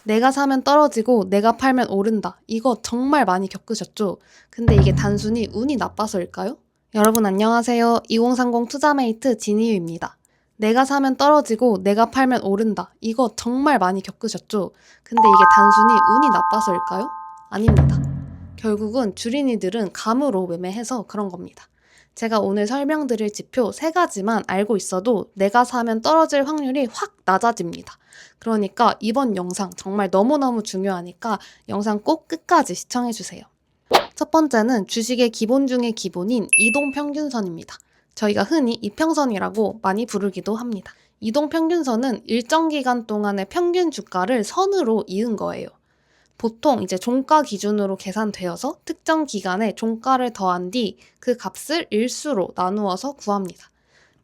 내가 사면 떨어지고 내가 팔면 오른다. 이거 정말 많이 겪으셨죠? 근데 이게 단순히 운이 나빠서일까요? 여러분 안녕하세요. 2030 투자메이트 진희유입니다. 내가 사면 떨어지고 내가 팔면 오른다. 이거 정말 많이 겪으셨죠? 근데 이게 단순히 운이 나빠서일까요? 아닙니다. 결국은 주린이들은 감으로 매매해서 그런 겁니다. 제가 오늘 설명드릴 지표 3가지만 알고 있어도 내가 사면 떨어질 확률이 확 낮아집니다. 그러니까 이번 영상 정말 너무너무 중요하니까 영상 꼭 끝까지 시청해주세요. 첫 번째는 주식의 기본 중의 기본인 이동평균선입니다. 저희가 흔히 이평선이라고 많이 부르기도 합니다. 이동평균선은 일정 기간 동안의 평균 주가를 선으로 이은 거예요. 보통 이제 종가 기준으로 계산되어서 특정 기간에 종가를 더한 뒤 그 값을 일수로 나누어서 구합니다.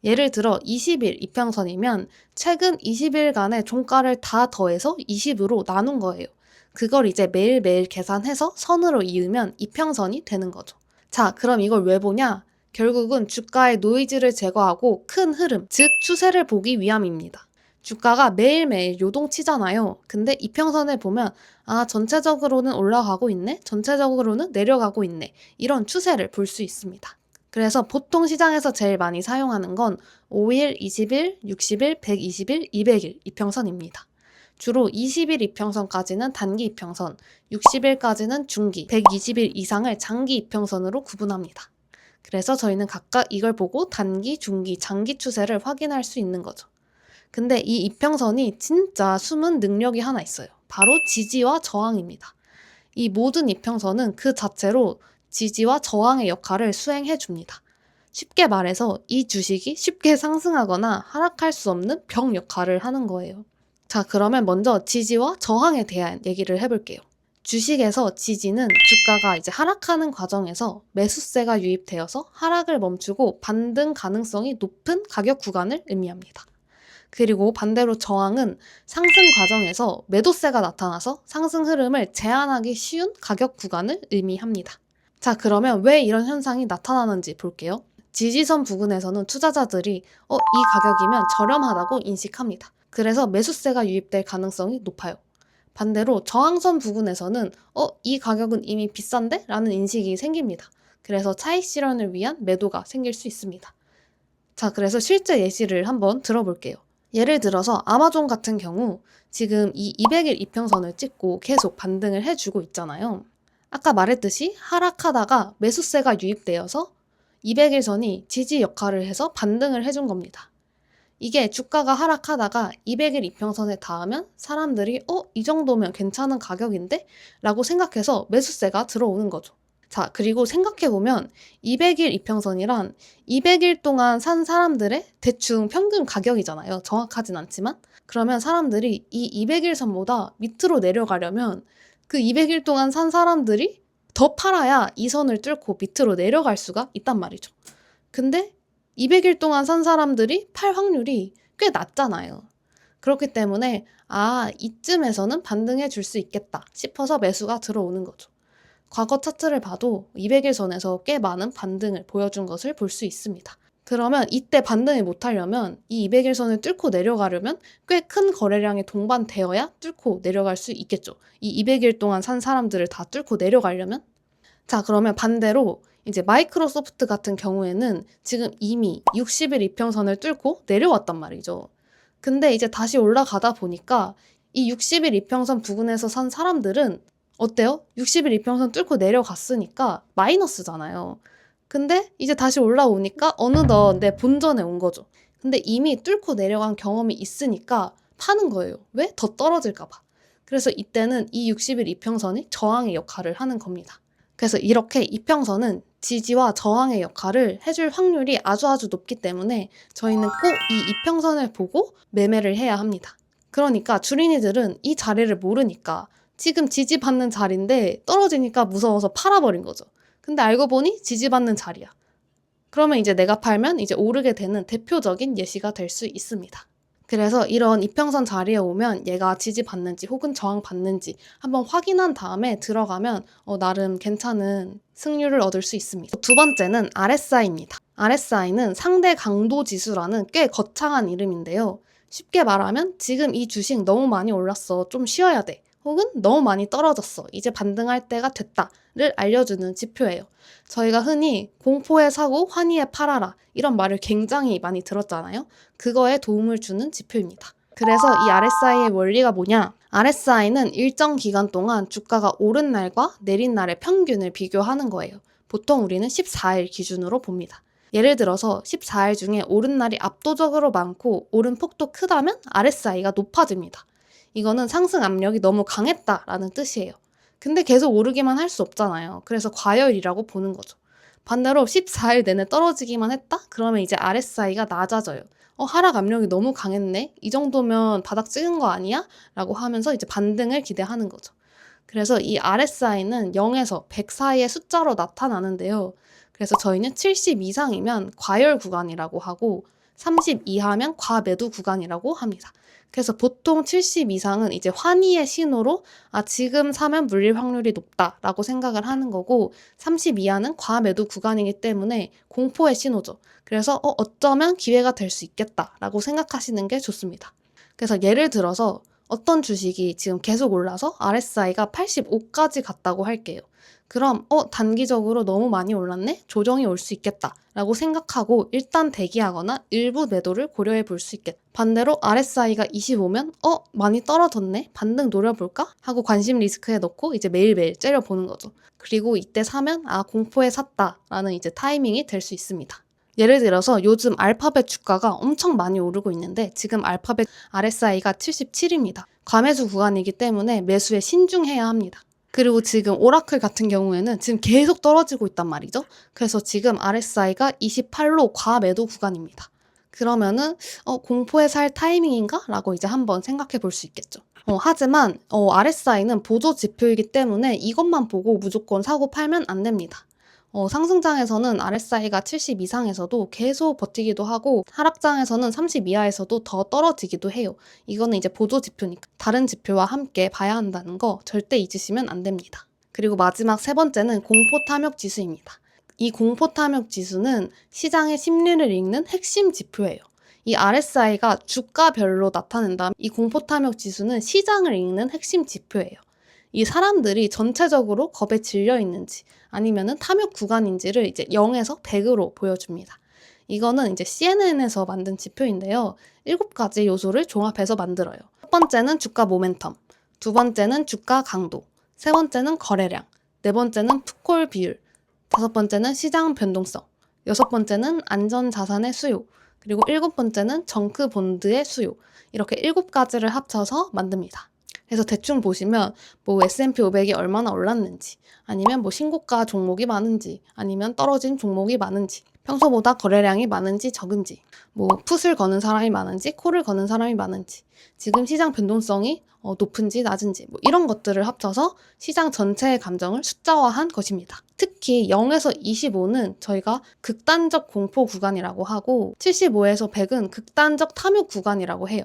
예를 들어 20일 이평선이면 최근 20일간의 종가를 다 더해서 20으로 나눈 거예요. 그걸 이제 매일매일 계산해서 선으로 이으면 이평선이 되는 거죠. 자, 그럼 이걸 왜 보냐? 결국은 주가의 노이즈를 제거하고 큰 흐름, 즉 추세를 보기 위함입니다. 주가가 매일매일 요동치잖아요. 근데 이평선을 보면 전체적으로는 올라가고 있네? 전체적으로는 내려가고 있네. 이런 추세를 볼 수 있습니다. 그래서 보통 시장에서 제일 많이 사용하는 건 5일, 20일, 60일, 120일, 200일 이평선입니다. 주로 20일 이평선까지는 단기 이평선, 60일까지는 중기, 120일 이상을 장기 이평선으로 구분합니다. 그래서 저희는 각각 이걸 보고 단기, 중기, 장기 추세를 확인할 수 있는 거죠. 근데 이 이평선이 진짜 숨은 능력이 하나 있어요. 바로 지지와 저항입니다. 이 모든 이평선은 그 자체로 지지와 저항의 역할을 수행해 줍니다. 쉽게 말해서 이 주식이 쉽게 상승하거나 하락할 수 없는 벽 역할을 하는 거예요. 자, 그러면 먼저 지지와 저항에 대한 얘기를 해볼게요. 주식에서 지지는 주가가 이제 하락하는 과정에서 매수세가 유입되어서 하락을 멈추고 반등 가능성이 높은 가격 구간을 의미합니다. 그리고 반대로 저항은 상승 과정에서 매도세가 나타나서 상승 흐름을 제한하기 쉬운 가격 구간을 의미합니다. 자, 그러면 왜 이런 현상이 나타나는지 볼게요. 지지선 부근에서는 투자자들이 이 가격이면 저렴하다고 인식합니다. 그래서 매수세가 유입될 가능성이 높아요. 반대로 저항선 부근에서는 이 가격은 이미 비싼데? 라는 인식이 생깁니다. 그래서 차익 실현을 위한 매도가 생길 수 있습니다. 자, 그래서 실제 예시를 한번 들어볼게요. 예를 들어서 아마존 같은 경우 지금 이 200일 이평선을 찍고 계속 반등을 해주고 있잖아요. 아까 말했듯이 하락하다가 매수세가 유입되어서 200일선이 지지 역할을 해서 반등을 해준 겁니다. 이게 주가가 하락하다가 200일 이평선에 닿으면 사람들이 이 정도면 괜찮은 가격인데? 라고 생각해서 매수세가 들어오는 거죠. 자, 그리고 생각해보면 200일 이평선이란 200일 동안 산 사람들의 대충 평균 가격이잖아요. 정확하진 않지만. 그러면 사람들이 이 200일 선보다 밑으로 내려가려면 그 200일 동안 산 사람들이 더 팔아야 이 선을 뚫고 밑으로 내려갈 수가 있단 말이죠. 근데 200일 동안 산 사람들이 팔 확률이 꽤 낮잖아요. 그렇기 때문에 이쯤에서는 반등해 줄 수 있겠다 싶어서 매수가 들어오는 거죠. 과거 차트를 봐도 200일 선에서 꽤 많은 반등을 보여준 것을 볼 수 있습니다. 그러면 이때 반등을 못하려면 이 200일 선을 뚫고 내려가려면 꽤 큰 거래량이 동반되어야 뚫고 내려갈 수 있겠죠. 이 200일 동안 산 사람들을 다 뚫고 내려가려면? 자, 그러면 반대로 이제 마이크로소프트 같은 경우에는 지금 이미 60일 이평선을 뚫고 내려왔단 말이죠. 근데 이제 다시 올라가다 보니까 이 60일 이평선 부근에서 산 사람들은 어때요? 60일 이평선 뚫고 내려갔으니까 마이너스잖아요. 근데 이제 다시 올라오니까 어느덧 내 본전에 온 거죠. 근데 이미 뚫고 내려간 경험이 있으니까 파는 거예요. 왜? 더 떨어질까 봐. 그래서 이때는 이 60일 이평선이 저항의 역할을 하는 겁니다. 그래서 이렇게 이평선은 지지와 저항의 역할을 해줄 확률이 아주 높기 때문에 저희는 꼭 이 이평선을 보고 매매를 해야 합니다. 그러니까 주린이들은 이 자리를 모르니까 지금 지지받는 자리인데 떨어지니까 무서워서 팔아버린 거죠. 근데 알고 보니 지지받는 자리야. 그러면 이제 내가 팔면 이제 오르게 되는 대표적인 예시가 될 수 있습니다. 그래서 이런 이평선 자리에 오면 얘가 지지받는지 혹은 저항받는지 한번 확인한 다음에 들어가면 나름 괜찮은 승률을 얻을 수 있습니다. 두 번째는 RSI입니다. RSI는 상대 강도 지수라는 꽤 거창한 이름인데요. 쉽게 말하면 지금 이 주식 너무 많이 올랐어. 좀 쉬어야 돼. 혹은 너무 많이 떨어졌어. 이제 반등할 때가 됐다를 알려주는 지표예요. 저희가 흔히 공포에 사고 환희에 팔아라 이런 말을 굉장히 많이 들었잖아요. 그거에 도움을 주는 지표입니다. 그래서 이 RSI의 원리가 뭐냐? RSI는 일정 기간 동안 주가가 오른 날과 내린 날의 평균을 비교하는 거예요. 보통 우리는 14일 기준으로 봅니다. 예를 들어서 14일 중에 오른 날이 압도적으로 많고 오른 폭도 크다면 RSI가 높아집니다. 이거는 상승 압력이 너무 강했다라는 뜻이에요. 근데 계속 오르기만 할 수 없잖아요. 그래서 과열이라고 보는 거죠. 반대로 14일 내내 떨어지기만 했다? 그러면 이제 RSI가 낮아져요. 하락 압력이 너무 강했네? 이 정도면 바닥 찍은 거 아니야? 라고 하면서 이제 반등을 기대하는 거죠. 그래서 이 RSI는 0에서 100 사이의 숫자로 나타나는데요. 그래서 저희는 70 이상이면 과열 구간이라고 하고 30 이하면 과매도 구간이라고 합니다. 그래서 보통 70 이상은 이제 환희의 신호로 지금 사면 물릴 확률이 높다라고 생각을 하는 거고 30 이하는 과매도 구간이기 때문에 공포의 신호죠. 그래서 어쩌면 기회가 될 수 있겠다라고 생각하시는 게 좋습니다. 그래서 예를 들어서 어떤 주식이 지금 계속 올라서 RSI가 85까지 갔다고 할게요. 그럼 단기적으로 너무 많이 올랐네? 조정이 올 수 있겠다 라고 생각하고 일단 대기하거나 일부 매도를 고려해 볼 수 있겠다. 반대로 RSI가 25면 많이 떨어졌네? 반등 노려볼까? 하고 관심 리스크에 넣고 이제 매일매일 째려보는 거죠. 그리고 이때 사면 공포에 샀다라는 이제 타이밍이 될 수 있습니다. 예를 들어서 요즘 알파벳 주가가 엄청 많이 오르고 있는데 지금 알파벳 RSI가 77입니다. 과매수 구간이기 때문에 매수에 신중해야 합니다. 그리고 지금 오라클 같은 경우에는 지금 계속 떨어지고 있단 말이죠. 그래서 지금 RSI가 28로 과매도 구간입니다. 그러면은 공포에 살 타이밍인가? 라고 이제 한번 생각해 볼 수 있겠죠. 하지만 RSI는 보조 지표이기 때문에 이것만 보고 무조건 사고 팔면 안 됩니다. 상승장에서는 RSI가 70 이상에서도 계속 버티기도 하고 하락장에서는 30 이하에서도 더 떨어지기도 해요. 이거는 이제 보조 지표니까 다른 지표와 함께 봐야 한다는 거 절대 잊으시면 안 됩니다. 그리고 마지막 세 번째는 공포탐욕 지수입니다. 이 공포탐욕 지수는 시장의 심리를 읽는 핵심 지표예요. 이 RSI가 주가별로 나타낸다면 이 공포탐욕 지수는 시장을 읽는 핵심 지표예요. 이 사람들이 전체적으로 겁에 질려 있는지 아니면은 탐욕 구간인지를 이제 0에서 100으로 보여줍니다. 이거는 이제 CNN에서 만든 지표인데요. 7가지 요소를 종합해서 만들어요. 첫 번째는 주가 모멘텀, 두 번째는 주가 강도, 세 번째는 거래량, 네 번째는 풋콜 비율, 다섯 번째는 시장 변동성, 여섯 번째는 안전자산의 수요, 그리고 일곱 번째는 정크 본드의 수요. 이렇게 7가지를 합쳐서 만듭니다. 그래서 대충 보시면 뭐 S&P 500이 얼마나 올랐는지 아니면 뭐 신고가 종목이 많은지 아니면 떨어진 종목이 많은지 평소보다 거래량이 많은지 적은지 뭐 풋을 거는 사람이 많은지 콜을 거는 사람이 많은지 지금 시장 변동성이 높은지 낮은지 뭐 이런 것들을 합쳐서 시장 전체의 감정을 숫자화한 것입니다. 특히 0에서 25는 저희가 극단적 공포 구간이라고 하고 75에서 100은 극단적 탐욕 구간이라고 해요.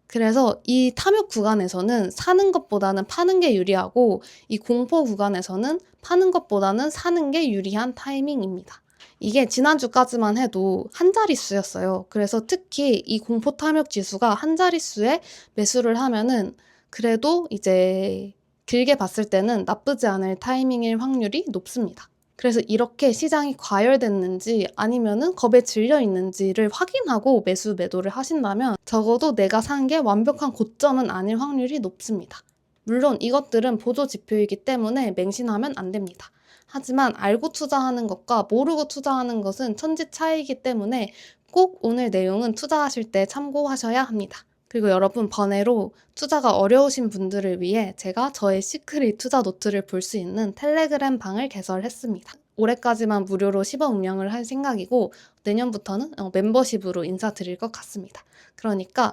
그래서 이 탐욕 구간에서는 사는 것보다는 파는 게 유리하고 이 공포 구간에서는 파는 것보다는 사는 게 유리한 타이밍입니다. 이게 지난주까지만 해도 한 자릿수였어요. 그래서 특히 이 공포 탐욕 지수가 한 자릿수에 매수를 하면은 그래도 이제 길게 봤을 때는 나쁘지 않을 타이밍일 확률이 높습니다. 그래서 이렇게 시장이 과열됐는지 아니면은 겁에 질려 있는지를 확인하고 매도를 하신다면 적어도 내가 산 게 완벽한 고점은 아닐 확률이 높습니다. 물론 이것들은 보조 지표이기 때문에 맹신하면 안 됩니다. 하지만 알고 투자하는 것과 모르고 투자하는 것은 천지 차이이기 때문에 꼭 오늘 내용은 투자하실 때 참고하셔야 합니다. 그리고 여러분 번외로 투자가 어려우신 분들을 위해 제가 저의 시크릿 투자 노트를 볼 수 있는 텔레그램 방을 개설했습니다. 올해까지만 무료로 시범 운영을 할 생각이고 내년부터는 멤버십으로 인사드릴 것 같습니다. 그러니까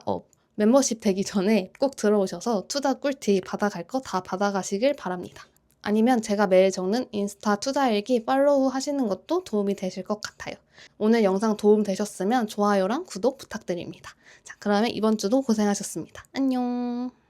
멤버십 되기 전에 꼭 들어오셔서 투자 꿀팁 받아갈 거 다 받아가시길 바랍니다. 아니면 제가 매일 적는 인스타 투자일기 팔로우 하시는 것도 도움이 되실 것 같아요. 오늘 영상 도움 되셨으면 좋아요랑 구독 부탁드립니다. 자, 그러면 이번 주도 고생하셨습니다. 안녕.